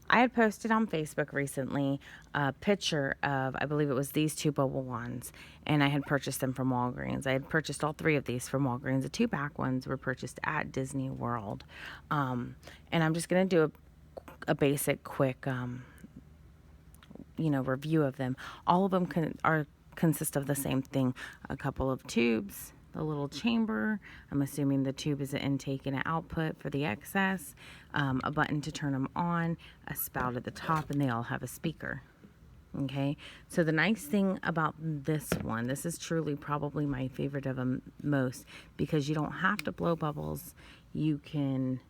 I had posted on Facebook recently a picture of, I believe it was these two bubble ones, and I had purchased them from Walgreens. I had purchased all three of these from Walgreens. The two back ones were purchased at Disney World. And I'm just going to do a basic, quick, review of them. All of them consist of the same thing: a couple of tubes, the little chamber. I'm assuming the tube is an intake and an output for the excess, a button to turn them on, a spout at the top, and they all have a speaker. Okay, so the nice thing about this one, this is truly probably my favorite of them most, because you don't have to blow bubbles. You can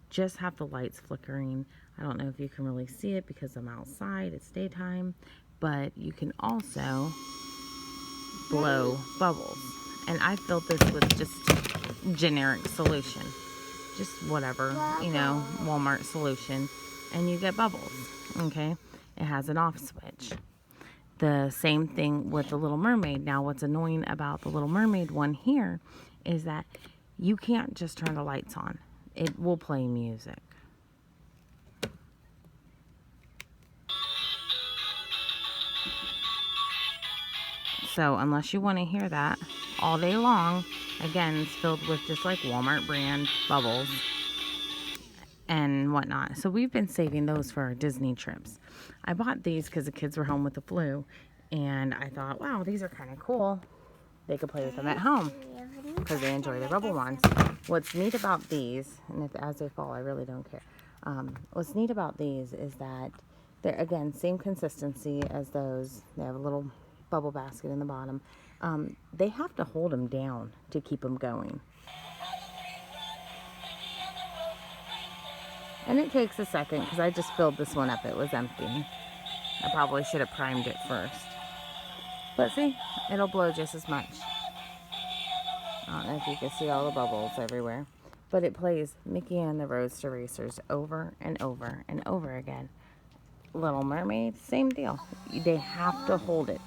just have the lights flickering. I don't know if you can really see it because I'm outside, it's daytime, but you can also blow bubbles. And I filled this with just generic solution, just whatever, Walmart solution, and you get bubbles. Okay, it has an off switch. The same thing with the Little Mermaid. Now, what's annoying about the Little Mermaid one here is that you can't just turn the lights on. It will play music. So unless you want to hear that all day long, again, it's filled with just like Walmart brand bubbles and whatnot. So we've been saving those for our Disney trips. I bought these because the kids were home with the flu, and I thought, wow, these are kind of cool. They could play with them at home because they enjoy the bubble ones. What's neat about these, and as they fall, I really don't care. What's neat about these is that they're, again, same consistency as those. They have a little bubble basket in the bottom. They have to hold them down to keep them going. And it takes a second because I just filled this one up. It was empty. I probably should have primed it first. But see, it'll blow just as much. I don't know if you can see all the bubbles everywhere. But it plays Mickey and the Roadster Racers over and over and over again. Little Mermaid, same deal. They have to hold it.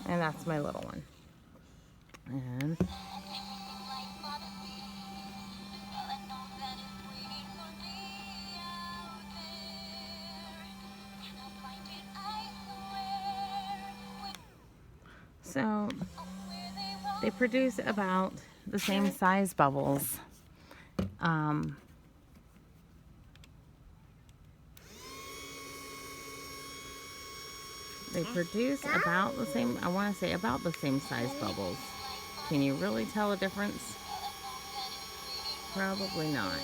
And that's my little one. And so they produce about the same size bubbles. They produce about the same, I want to say about the same size bubbles. Can you really tell a difference? Probably not.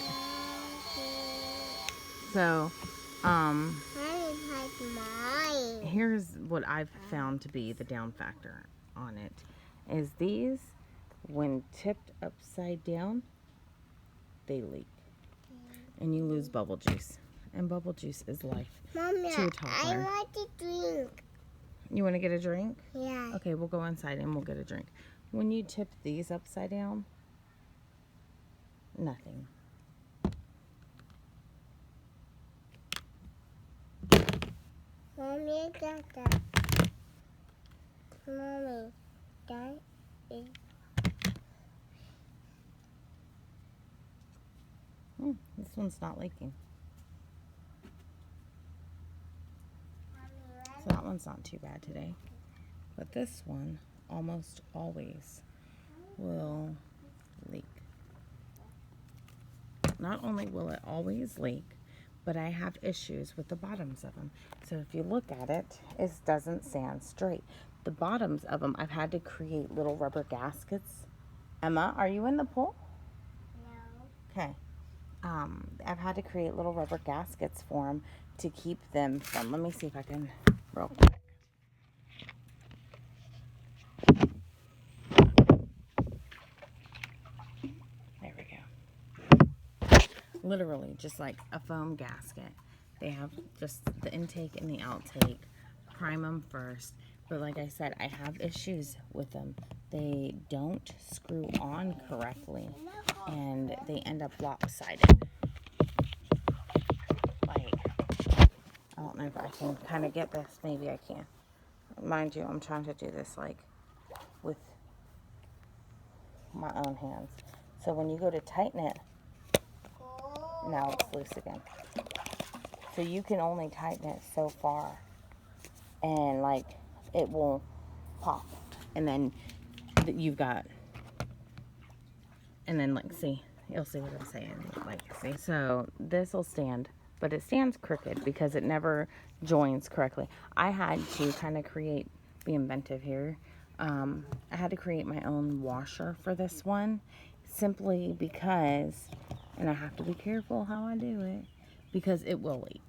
So, here's what I've found to be the down factor on it, is these, when tipped upside down, they leak. And you lose bubble juice. And bubble juice is life to a toddler. I want to drink. You want to get a drink? Yeah. Okay, we'll go inside and we'll get a drink. When you tip these upside down, nothing. Mommy, that. Mommy, that is. This one's not leaking. So that one's not too bad today. But this one almost always will leak. Not only will it always leak, but I have issues with the bottoms of them. So if you look at it, it doesn't stand straight. The bottoms of them, I've had to create little rubber gaskets. Emma, are you in the pool? No. Okay. I've had to create little rubber gaskets for them to keep them from, let me see if I can, real quick. There we go. Literally, just like a foam gasket. They have just the intake and the outtake. Prime them first. But like I said, I have issues with them. They don't screw on correctly, and they end up lopsided. Like, I don't know if I can kind of get this. Maybe I can. Mind you, I'm trying to do this like with my own hands. So when you go to tighten it, now it's loose again. So you can only tighten it so far. And like, it will pop. And then you've got, and then like, see, you'll see what I'm saying. Like, see, so this will stand, but it stands crooked because it never joins correctly. I had to kind of be inventive here. I had to create my own washer for this one simply because, and I have to be careful how I do it, because it will leak.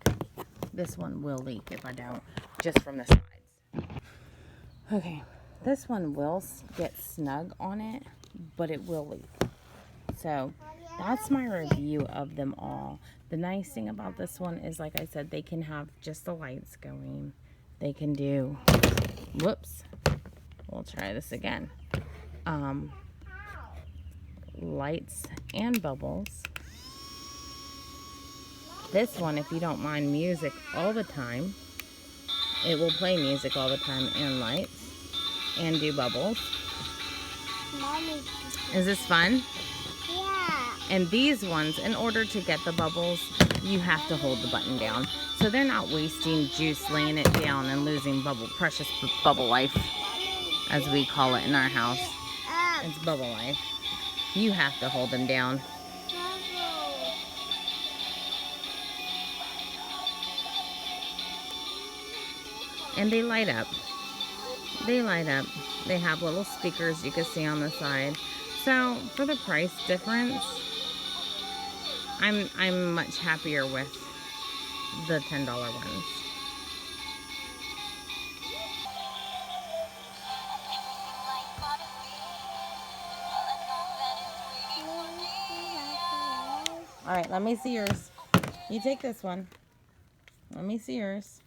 This one will leak if I don't, just from the sides. Okay, this one will get snug on it, but it will leak. So that's my review of them all. The nice thing about this one is, like I said, they can have just the lights going. They can do, whoops, we'll try this again. Lights and bubbles. This one, if you don't mind music all the time, it will play music all the time and lights and do bubbles. Mommy. Is this fun? Yeah. And these ones, in order to get the bubbles, you have to hold the button down. So they're not wasting juice laying it down and losing precious bubble life, as we call it in our house. It's bubble life. You have to hold them down. And they light up. They light up. They have little speakers you can see on the side. So for the price difference, I'm much happier with the $10 ones. All right, let me see yours. You take this one. Let me see yours.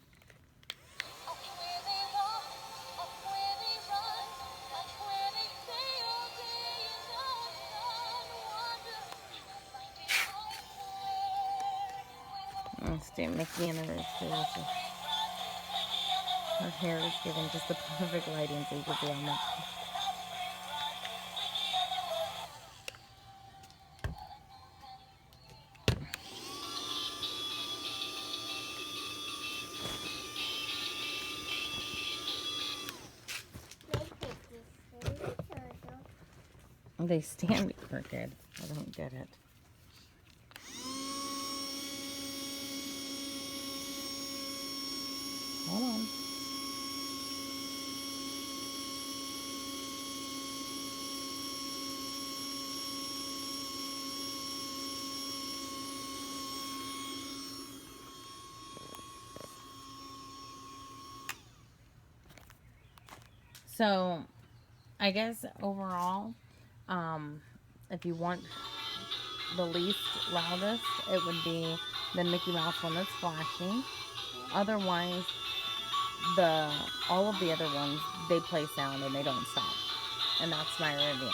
Let's do Mickey and the Roosters. Her hair is giving just the perfect lighting so you can see how much. They stand crooked. I don't get it. Hold on. So, I guess overall, if you want the least loudest, it would be the Mickey Mouse one that's flashing. Otherwise, all of the other ones, they play sound and they don't stop. And that's my review.